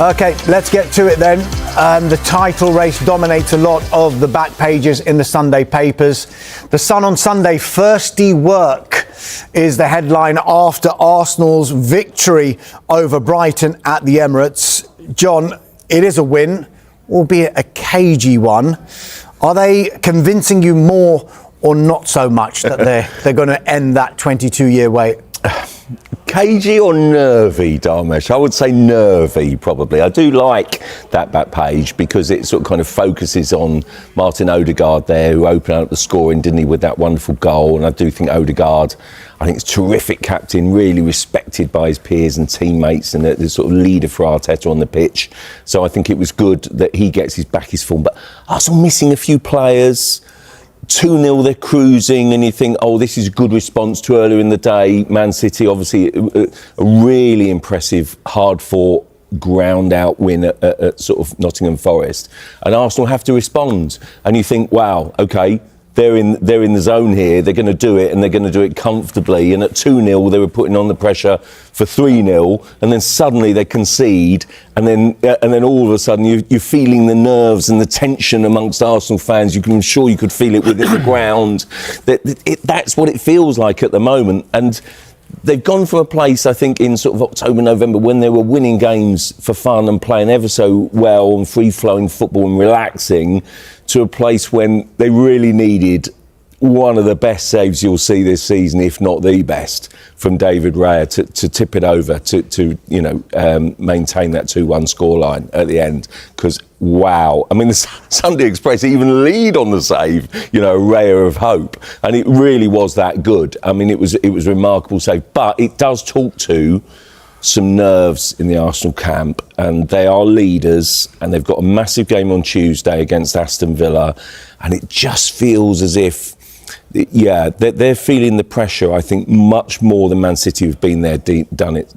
Okay, let's get to it then. The title race dominates a lot of the back pages in the Sunday papers. The Sun on Sunday, thirsty work is the headline after Arsenal's victory over Brighton at the Emirates. John, it is a win, albeit a cagey one. Are they convincing you more or not so much that they're going to end that 22-year wait? Cagey or nervy, Damesh? I would say nervy, probably. I do like that back page because it sort of kind of focuses on Martin Odegaard there, who opened up the scoring, didn't he, with that wonderful goal. And I do think Odegaard, I think, is a terrific captain, really respected by his peers and teammates, and the sort of leader for Arteta on the pitch. So I think it was good that he gets his form. But Arsenal missing a few players. 2-0, they're cruising, and you think, oh, this is a good response to earlier in the day. Man City, obviously, a really impressive, hard-fought, ground-out win at sort of Nottingham Forest. And Arsenal have to respond. And you think, wow, OK, they're in the zone here, they're going to do it, and they're going to do it comfortably. And at 2-0, they were putting on the pressure for 3-0, and then suddenly they concede, and then all of a sudden you're feeling the nerves and the tension amongst Arsenal fans. I'm sure you could feel it within the ground. That's what it feels like at the moment. And they've gone from a place, I think, in sort of October, November, when they were winning games for fun and playing ever so well and free-flowing football and relaxing, to a place when they really needed one of the best saves you'll see this season, if not the best, from David Raya to tip it over to maintain that 2-1 scoreline at the end. Because wow, I mean, the Sunday Express even lead on the save, a ray of hope, and it really was that good. I mean, it was a remarkable save, but it does talk to some nerves in the Arsenal camp, and they are leaders, and they've got a massive game on Tuesday against Aston Villa, and it just feels as if, they're feeling the pressure, I think, much more than Man City, who've been there, done it,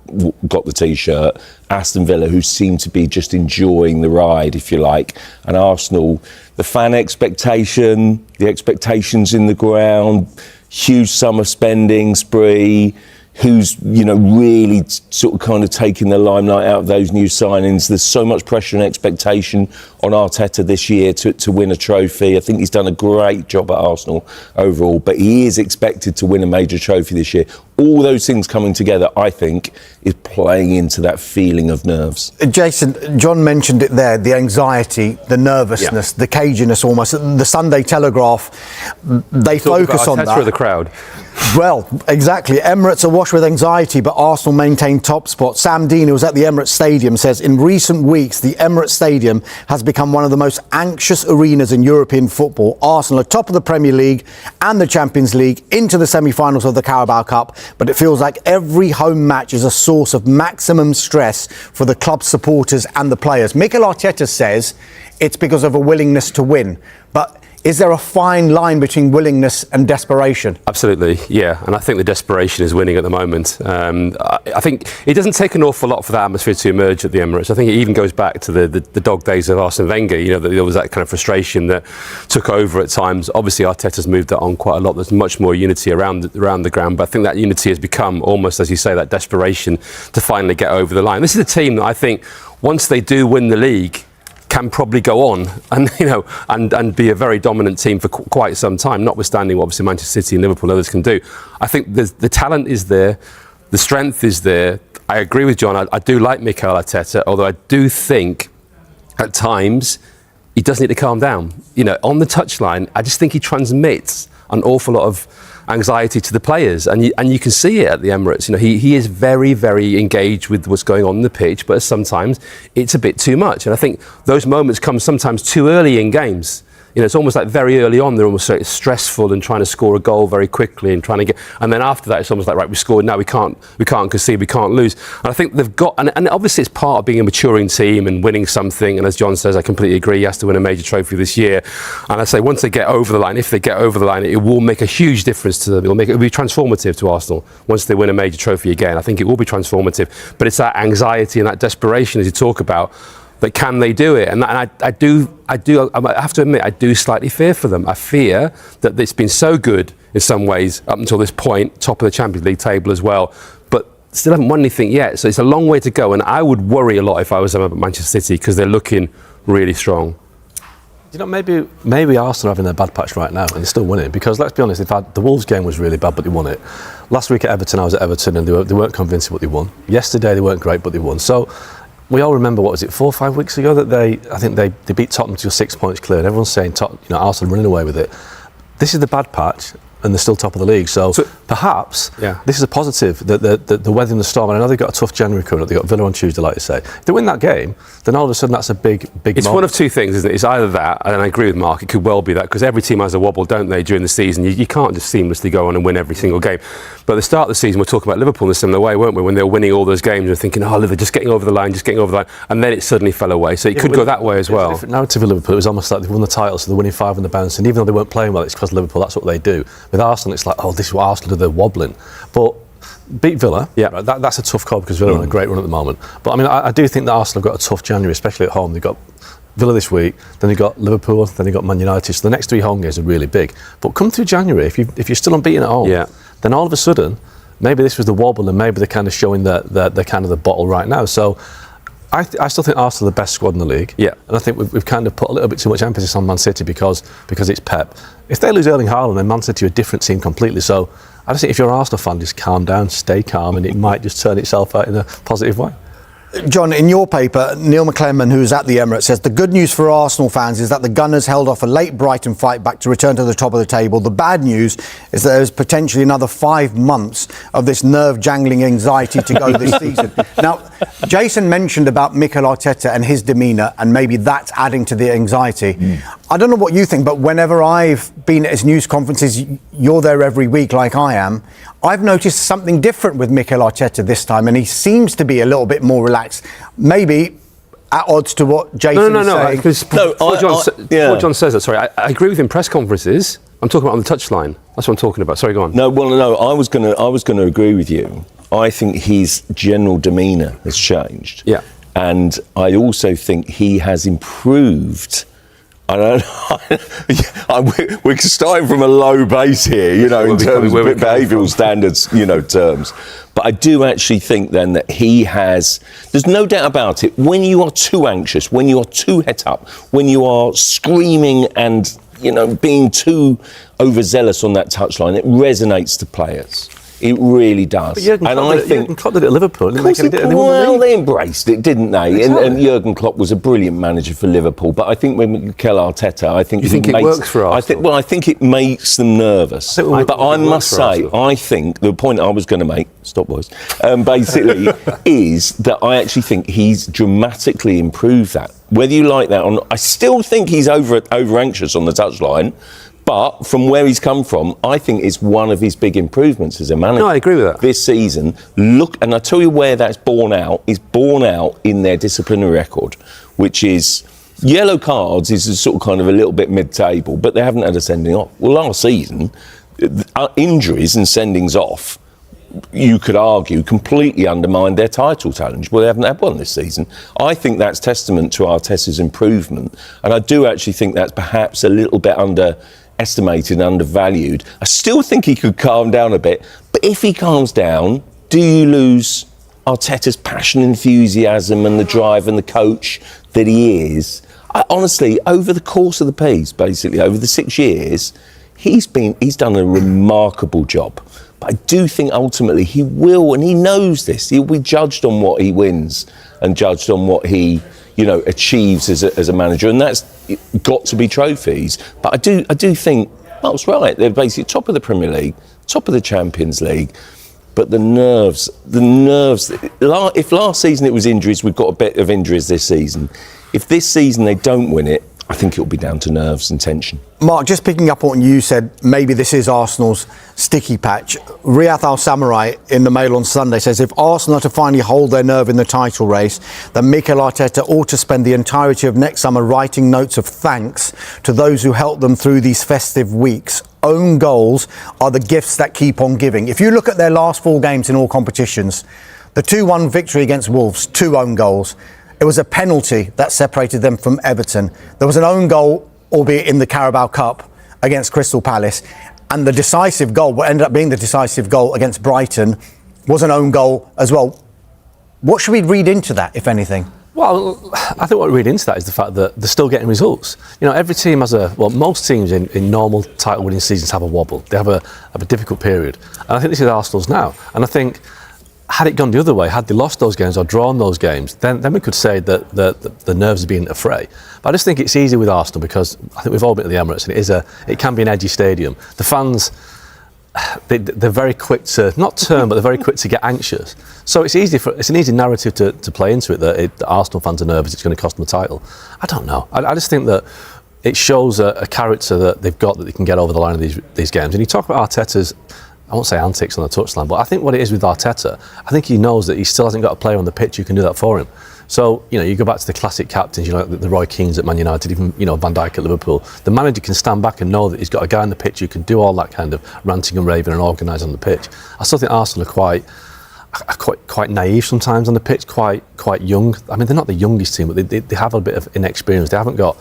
got the T-shirt. Aston Villa, who seem to be just enjoying the ride, if you like. And Arsenal, the fan expectation, the expectations in the ground, huge summer spending spree, who's, really sort of kind of taking the limelight out of those new signings. There's so much pressure and expectation on Arteta this year to win a trophy. I think he's done a great job at Arsenal overall, but he is expected to win a major trophy this year. All those things coming together, I think, is playing into that feeling of nerves. Jason, John mentioned it there, the anxiety, the nervousness, the caginess almost. The Sunday Telegraph, they focus on that. Arteta of the crowd. Well, exactly. Emirates are awash with anxiety, but Arsenal maintain top spot. Sam Dean, who was at the Emirates Stadium, says in recent weeks, the Emirates Stadium has become one of the most anxious arenas in European football. Arsenal are top of the Premier League and the Champions League, into the semi-finals of the Carabao Cup, but it feels like every home match is a source of maximum stress for the club supporters and the players. Mikel Arteta says it's because of a willingness to win, but is there a fine line between willingness and desperation? Absolutely, yeah. And I think the desperation is winning at the moment. I think it doesn't take an awful lot for that atmosphere to emerge at the Emirates. I think it even goes back to the dog days of Arsene Wenger. There was that kind of frustration that took over at times. Obviously, Arteta's moved that on quite a lot. There's much more unity around the ground. But I think that unity has become almost, as you say, that desperation to finally get over the line. This is a team that I think, once they do win the league, can probably go on and be a very dominant team for quite some time, notwithstanding what obviously Manchester City and Liverpool and others can do. I think the talent is there, the strength is there. I agree with John. I do like Mikel Arteta, although I do think at times he does need to calm down. On the touchline, I just think he transmits an awful lot of anxiety to the players, and you can see it at the Emirates. He is very, very engaged with what's going on the pitch, but sometimes it's a bit too much. And I think those moments come sometimes too early in games. It's almost like very early on they're almost so stressful and trying to score a goal very quickly and trying to and then after that it's almost like, right, we scored, now we can't concede, we can't lose. And I think they've got, and obviously it's part of being a maturing team and winning something, and as John says, I completely agree, he has to win a major trophy this year. And I say once they get over the line, if they get over the line, it will make a huge difference to them. It will be transformative to Arsenal once they win a major trophy again. I think it will be transformative, but it's that anxiety and that desperation, as you talk about, that can they do it? And I have to admit, I do slightly fear for them. I fear that it's been so good in some ways up until this point, top of the Champions League table as well. But still haven't won anything yet, so it's a long way to go. And I would worry a lot if I was at Manchester City because they're looking really strong. You know, maybe Arsenal are having their bad patch right now and they're still winning, because let's be honest, the Wolves game was really bad, but they won it. Last week at Everton, I was at Everton and they weren't convincing, but they won. Yesterday, they weren't great, but they won. So we all remember, what was it, 4 or 5 weeks ago, that I think they beat Tottenham to 6 points clear, and everyone's saying, Arsenal running away with it. This is the bad patch, and they're still top of the league. So perhaps this is a positive, the weather in the storm. And I know they've got a tough January coming up. They've got Villa on Tuesday, like you say. If they win that game, then all of a sudden that's a big It's moment. one of two things, isn't it? It's either that, and I agree with Mark, it could well be that, because every team has a wobble, don't they, during the season. You can't just seamlessly go on and win every single game. But at the start of the season, we're talking about Liverpool in a similar way, weren't we? When they were winning all those games, we're thinking, Liverpool just getting over the line, and then it suddenly fell away. So it could go that way as well. It's a different narrative of Liverpool. It was almost like they've won the title, so they're winning 5 on the bounce. And even though they weren't playing well, it's because Liverpool, that's what they do. With Arsenal, it's like, this is what Arsenal do, they're wobbling. But beat Villa, right, that's a tough call, because Villa are on a great run at the moment. But I mean, I do think that Arsenal have got a tough January, especially at home. They've got Villa this week, then they've got Liverpool, then they've got Man United. So the next 3 home games are really big. But come through January, if you're still unbeaten at home, then all of a sudden, maybe this was the wobble, and maybe they're kind of showing the kind of the bottle right now. So I still think Arsenal are the best squad in the league. And I think we've kind of put a little bit too much emphasis on Man City because it's Pep. If they lose Erling Haaland, then Man City are a different team completely. So I just think if you're an Arsenal fan, just calm down, stay calm, and it might just turn itself out in a positive way. John, in your paper, Neil McClellan, who's at the Emirates, says the good news for Arsenal fans is that the Gunners held off a late Brighton fight back to return to the top of the table. The bad news is that there's potentially another 5 months of this nerve-jangling anxiety to go this season. Now, Jason mentioned about Mikel Arteta and his demeanour, and maybe that's adding to the anxiety. I don't know what you think, but whenever I've been at his news conferences, you're there every week like I am, I've noticed something different with Mikel Arteta this time, and he seems to be a little bit more relaxed. Maybe at odds to what Jason is saying. Before John says that, sorry, I agree with him. Press conferences, I'm talking about on the touchline. That's what I'm talking about. Sorry, go on. No, I was going to agree with you. I think his general demeanour has changed. And I also think he has improved. We're starting from a low base here, in terms of behavioural standards, terms. But I do actually think then that he has, there's no doubt about it, when you are too anxious, when you are too het up, when you are screaming and, being too overzealous on that touchline, it resonates to players. It really does. But Jurgen Klopp did it at Liverpool. They embraced it, didn't they? And Jurgen Klopp was a brilliant manager for Liverpool. But I think when Mikel Arteta, you think it works for Arsenal? I think it makes them nervous. But I must say, I think the point I was going to make, stop boys, basically, is that I actually think he's dramatically improved that. Whether you like that or not, I still think he's over anxious on the touchline. But from where he's come from, I think it's one of his big improvements as a manager. No, I agree with that. This season, and I tell you where that's borne out, is borne out in their disciplinary record, which is yellow cards is sort of kind of a little bit mid-table, but they haven't had a sending off. Well, last season, injuries and sendings off, you could argue, completely undermined their title challenge. Well, they haven't had one this season. I think that's testament to Arteta's improvement, and I do actually think that's perhaps a little bit underestimated and undervalued. I still think he could calm down a bit, but if he calms down, do you lose Arteta's passion, enthusiasm and the drive and the coach that he is? Honestly, over the course of the piece, basically, over the 6 years, he's done a remarkable job. But I do think ultimately he will, and he knows this, he'll be judged on what he wins and judged on what he achieves as a manager, and that's got to be trophies. But I do think Mark's right. They're basically top of the Premier League, top of the Champions League. But the nerves. If last season it was injuries, we've got a bit of injuries this season. If this season they don't win it, I think it'll be down to nerves and tension. Mark, just picking up on what you said, maybe this is Arsenal's sticky patch. Riyadh Al-Samurai in the Mail on Sunday says if Arsenal are to finally hold their nerve in the title race, then Mikel Arteta ought to spend the entirety of next summer writing notes of thanks to those who helped them through these festive weeks. Own goals are the gifts that keep on giving. If you look at their last 4 games in all competitions, the 2-1 victory against Wolves, 2 own goals. It was a penalty that separated them from Everton. There was an own goal, albeit in the Carabao Cup, against Crystal Palace. And the decisive goal, what ended up being the decisive goal against Brighton, was an own goal as well. What should we read into that, if anything? Well, I think what we read into that is the fact that they're still getting results. You know, every team has most teams in normal title-winning seasons have a wobble. They have a difficult period. And I think this is Arsenal's now. And I think, had it gone the other way, had they lost those games or drawn those games, then we could say that the nerves are being affray. But I just think it's easy with Arsenal because I think we've all been to the Emirates and it can be an edgy stadium. The fans, they're very quick to, not turn, but they're very quick to get anxious. So it's an easy narrative to play into it that Arsenal fans are nervous, it's going to cost them the title. I don't know. I just think that it shows a character that they've got that they can get over the line of these games. And you talk about Arteta's, I won't say antics on the touchline, but I think what it is with Arteta, I think he knows that he still hasn't got a player on the pitch who can do that for him. So, you know, you go back to the classic captains, you know, like the Roy Keanes at Man United, even, you know, Van Dijk at Liverpool. The manager can stand back and know that he's got a guy on the pitch who can do all that kind of ranting and raving and organise on the pitch. I still think Arsenal are quite naive sometimes on the pitch, quite young. I mean, they're not the youngest team, but they have a bit of inexperience. They haven't got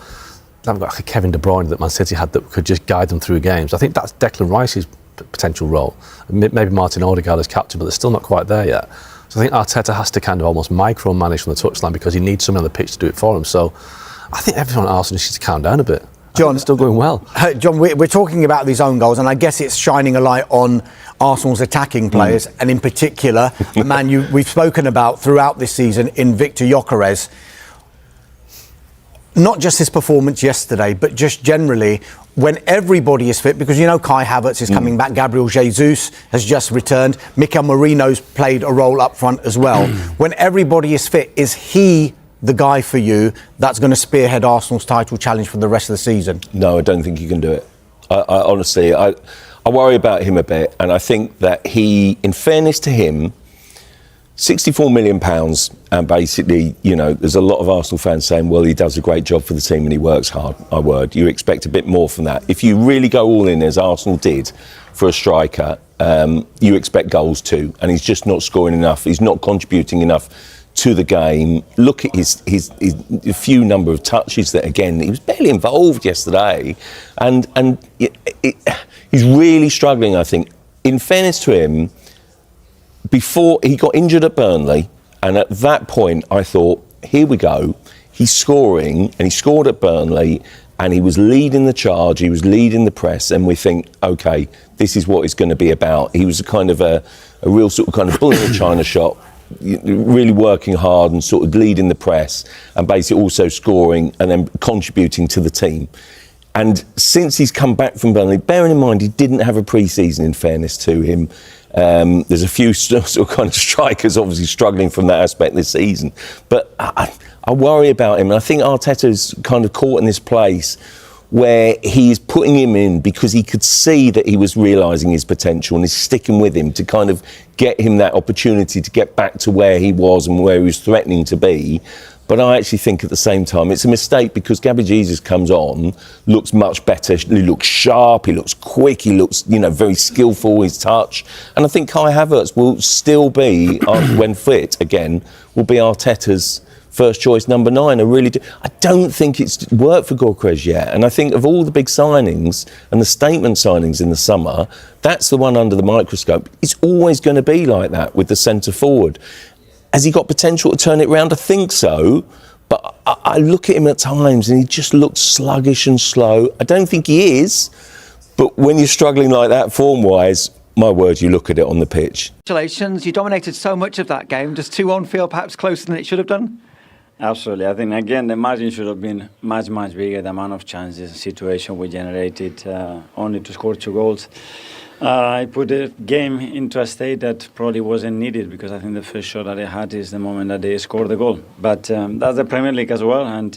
like a Kevin De Bruyne that Man City had that could just guide them through games. I think that's Declan Rice's potential role. Maybe Martin Odegaard as captain, but they're still not quite there yet. So I think Arteta has to kind of almost micromanage from the touchline because he needs someone on the pitch to do it for him. So I think everyone at Arsenal needs to calm down a bit. John, it's still going well. John, we're talking about these own goals, and I guess it's shining a light on Arsenal's attacking players, and in particular, the man we've spoken about throughout this season in Victor Gyökeres. Not just his performance yesterday, but just generally, when everybody is fit, because you know Kai Havertz is coming back, Gabriel Jesus has just returned, Mikel Merino's played a role up front as well. When everybody is fit, is he the guy for you that's going to spearhead Arsenal's title challenge for the rest of the season? No, I don't think he can do it. I honestly, I worry about him a bit, and I think that he, in fairness to him, £64 million, and basically, you know, there's a lot of Arsenal fans saying, well, he does a great job for the team and he works hard. My word, you expect a bit more from that. If you really go all in, as Arsenal did for a striker, you expect goals too, and he's just not scoring enough. He's not contributing enough to the game. Look at his few number of touches that, again, he was barely involved yesterday, and he's really struggling, I think. In fairness to him, before he got injured at Burnley, and at that point I thought, here we go, he's scoring, and he scored at Burnley, and he was leading the charge, he was leading the press, and we think, okay, this is what it's going to be about. He was a kind of a real sort of kind of bull in a china shop, really working hard and sort of leading the press, and basically also scoring and then contributing to the team. And since he's come back from Burnley, bearing in mind he didn't have a pre-season, in fairness to him, there's a few sort of kind of strikers obviously struggling from that aspect this season. But I worry about him, and I think Arteta's kind of caught in this place where he's putting him in because he could see that he was realising his potential, and he's sticking with him to kind of get him that opportunity to get back to where he was and where he was threatening to be. But I actually think at the same time it's a mistake, because Gabriel Jesus comes on, looks much better, he looks sharp, he looks quick, he looks, you know, very skillful, his touch. And I think Kai Havertz will still be, when fit again, will be Arteta's first choice number 9. I don't think it's worked for Gyökeres yet. And I think of all the big signings and the statement signings in the summer, that's the one under the microscope. It's always going to be like that with the centre forward. Has he got potential to turn it around? I think so, but I look at him at times and he just looks sluggish and slow. I don't think he is, but when you're struggling like that form-wise, my word, you look at it on the pitch. Congratulations, you dominated so much of that game. Does 2-1 feel perhaps closer than it should have done? Absolutely. I think, again, the margin should have been much, much bigger. The amount of chances, situation we generated, only to score 2 goals. I put the game into a state that probably wasn't needed, because I think the first shot that they had is the moment that they scored the goal. But that's the Premier League as well, and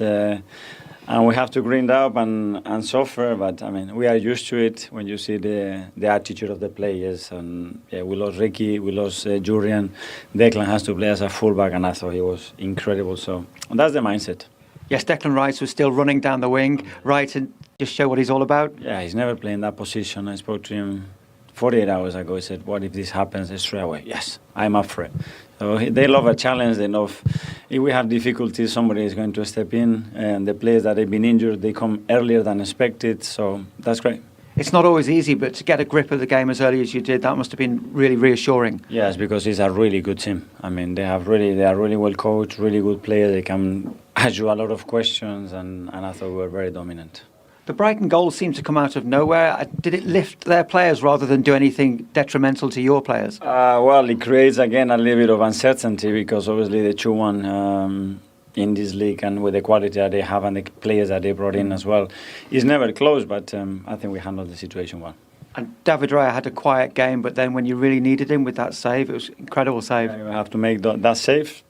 we have to grind up and suffer. But I mean, we are used to it when you see the attitude of the players. And yeah, we lost Ricky, we lost Jurian. Declan has to play as a fullback, and I thought he was incredible. So that's the mindset. Yes, Declan Rice was still running down the wing, right, and just show what he's all about. Yeah, he's never played in that position. I spoke to him 48 hours ago. He said, what if this happens straight away? Yes, I'm up for it. So they love a challenge. They love, if we have difficulties, somebody is going to step in. And the players that have been injured, they come earlier than expected. So that's great. It's not always easy, but to get a grip of the game as early as you did, that must have been really reassuring. Yes, because it's a really good team. I mean, they are really well coached, really good players. They can ask you a lot of questions, and I thought we were very dominant. The Brighton goal seemed to come out of nowhere. Did it lift their players rather than do anything detrimental to your players? Well, it creates again a little bit of uncertainty because obviously the 2-1 in this league and with the quality that they have and the players that they brought in as well, is never close. But I think we handled the situation well. And David Raya had a quiet game, but then when you really needed him with that save, it was an incredible save. You have to make that save,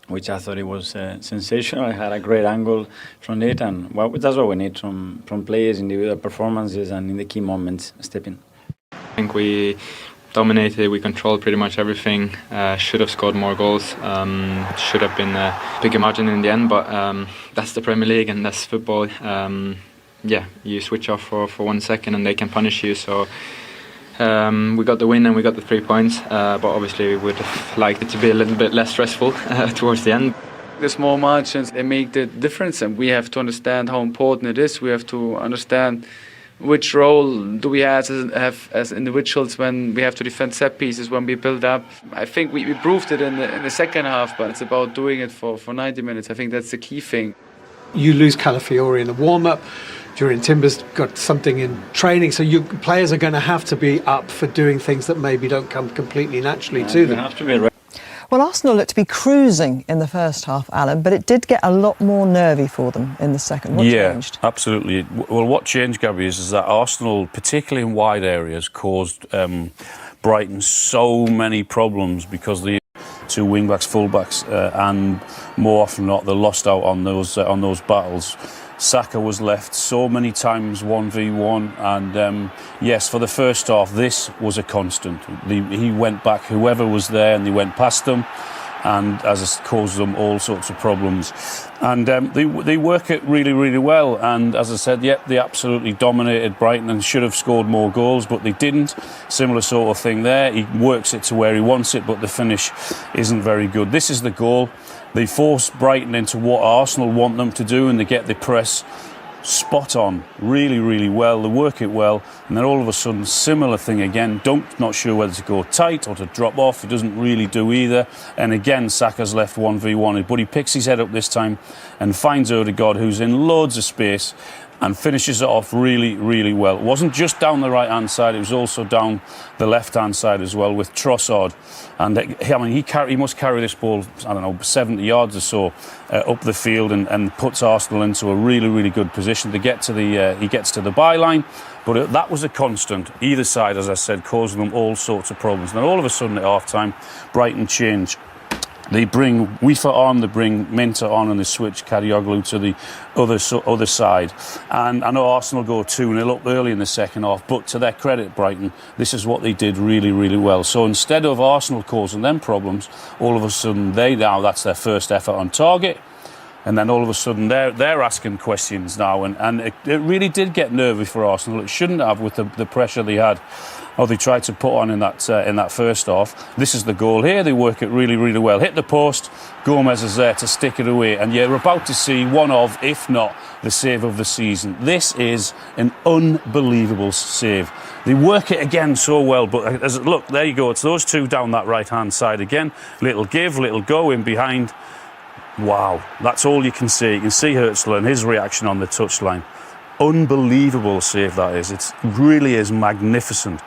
which I thought it was sensational. I had a great angle from it, and well, that's what we need from players, individual performances, and in the key moments, stepping. I think we dominated, we controlled pretty much everything, should have scored more goals, should have been a bigger margin in the end, but that's the Premier League and that's football. Yeah, you switch off for 1 second and they can punish you, so we got the win and we got the 3 points, but obviously we would have liked it to be a little bit less stressful towards the end. The small margins, they make the difference, and we have to understand how important it is. We have to understand which role do we have as individuals when we have to defend set pieces, when we build up. I think we proved it in the second half, but it's about doing it for 90 minutes. I think that's the key thing. You lose Calafiori in the warm-up. Julian Timber's got something in training, so your players are going to have to be up for doing things that maybe don't come completely naturally to them. Have to be ready. Well, Arsenal looked to be cruising in the first half, Alan, but it did get a lot more nervy for them in the second. What changed? Absolutely. Well, what changed, Gabby, is that Arsenal, particularly in wide areas, caused Brighton so many problems because the two wing-backs, full-backs, and more often than not, they lost out on those battles. Saka was left so many times 1v1, and yes, for the first half this was a constant. He went back, whoever was there, and they went past them, and as it caused them all sorts of problems. And they work it really, really well, and as I said, yep, they absolutely dominated Brighton and should have scored more goals, but they didn't. Similar sort of thing there. He works it to where he wants it, but the finish isn't very good. This is the goal. They force Brighton into what Arsenal want them to do, and they get the press spot on, really, really well. They work it well, and then all of a sudden, similar thing again. Not sure whether to go tight or to drop off. He doesn't really do either. And again, Saka's left 1v1, but he picks his head up this time and finds Odegaard, who's in loads of space, and finishes it off really, really well. It wasn't just down the right-hand side, it was also down the left-hand side as well with Trossard. And I mean, he must carry this ball, I don't know, 70 yards or so up the field, and puts Arsenal into a really, really good position to get to he gets to the byline. But that was a constant. Either side, as I said, causing them all sorts of problems. And then all of a sudden at half-time, Brighton change. They bring Wifa on, they bring Minter on, and they switch Kadioglu to the other side. And I know Arsenal go 2-0 up early in the second half, but to their credit, Brighton, this is what they did really, really well. So instead of Arsenal causing them problems, all of a sudden that's their first effort on target. And then all of a sudden they're asking questions now, and it really did get nervy for Arsenal. It shouldn't have, with the pressure they had, or they tried to put on in that first half. This is the goal here. They work it really, really well. Hit the post. Gomez is there to stick it away, and you're about to see one of, if not the save of the season. This is an unbelievable save. They work it again so well, but look, there you go. It's those two down that right-hand side again. Little give, little go in behind. Wow, that's all you can see. You can see Herzl and his reaction on the touchline. Unbelievable save that is. It really is magnificent.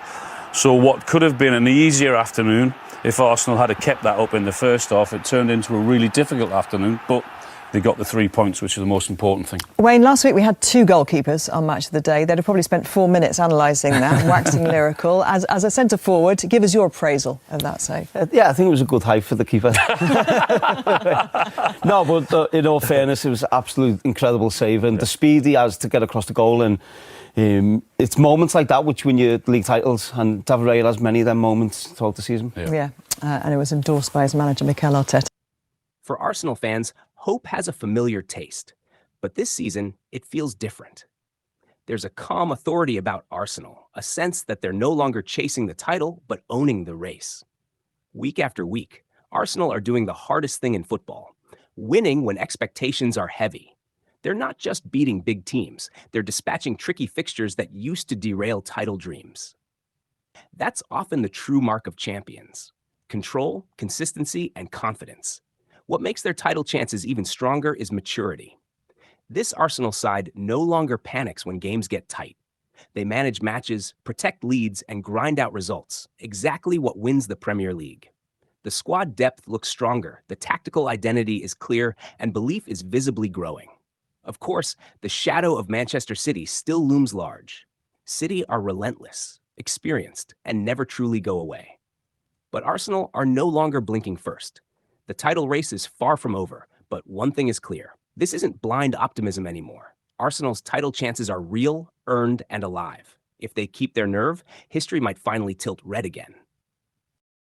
So what could have been an easier afternoon, if Arsenal had kept that up in the first half, it turned into a really difficult afternoon, but they got the 3 points, which is the most important thing. Wayne, last week we had 2 goalkeepers on Match of the Day. They'd have probably spent 4 minutes analysing that and waxing lyrical. As a centre-forward, give us your appraisal of that save. Yeah, I think it was a good hike for the keeper. No, but in all fairness, it was an absolute incredible save, and the speed he has to get across the goal, and it's moments like that which win you league titles, and David Raya has many of them moments throughout the season. Yeah. And it was endorsed by his manager, Mikel Arteta. For Arsenal fans, hope has a familiar taste, but this season it feels different. There's a calm authority about Arsenal, a sense that they're no longer chasing the title, but owning the race. Week after week, Arsenal are doing the hardest thing in football, winning when expectations are heavy. They're not just beating big teams, they're dispatching tricky fixtures that used to derail title dreams. That's often the true mark of champions: control, consistency, and confidence. What makes their title chances even stronger is maturity. This Arsenal side no longer panics when games get tight. They manage matches, protect leads, and grind out results, exactly what wins the Premier League. The squad depth looks stronger, the tactical identity is clear, and belief is visibly growing. Of course, the shadow of Manchester City still looms large. City are relentless, experienced, and never truly go away. But Arsenal are no longer blinking first. The title race is far from over, but one thing is clear. This isn't blind optimism anymore. Arsenal's title chances are real, earned, and alive. If they keep their nerve, history might finally tilt red again.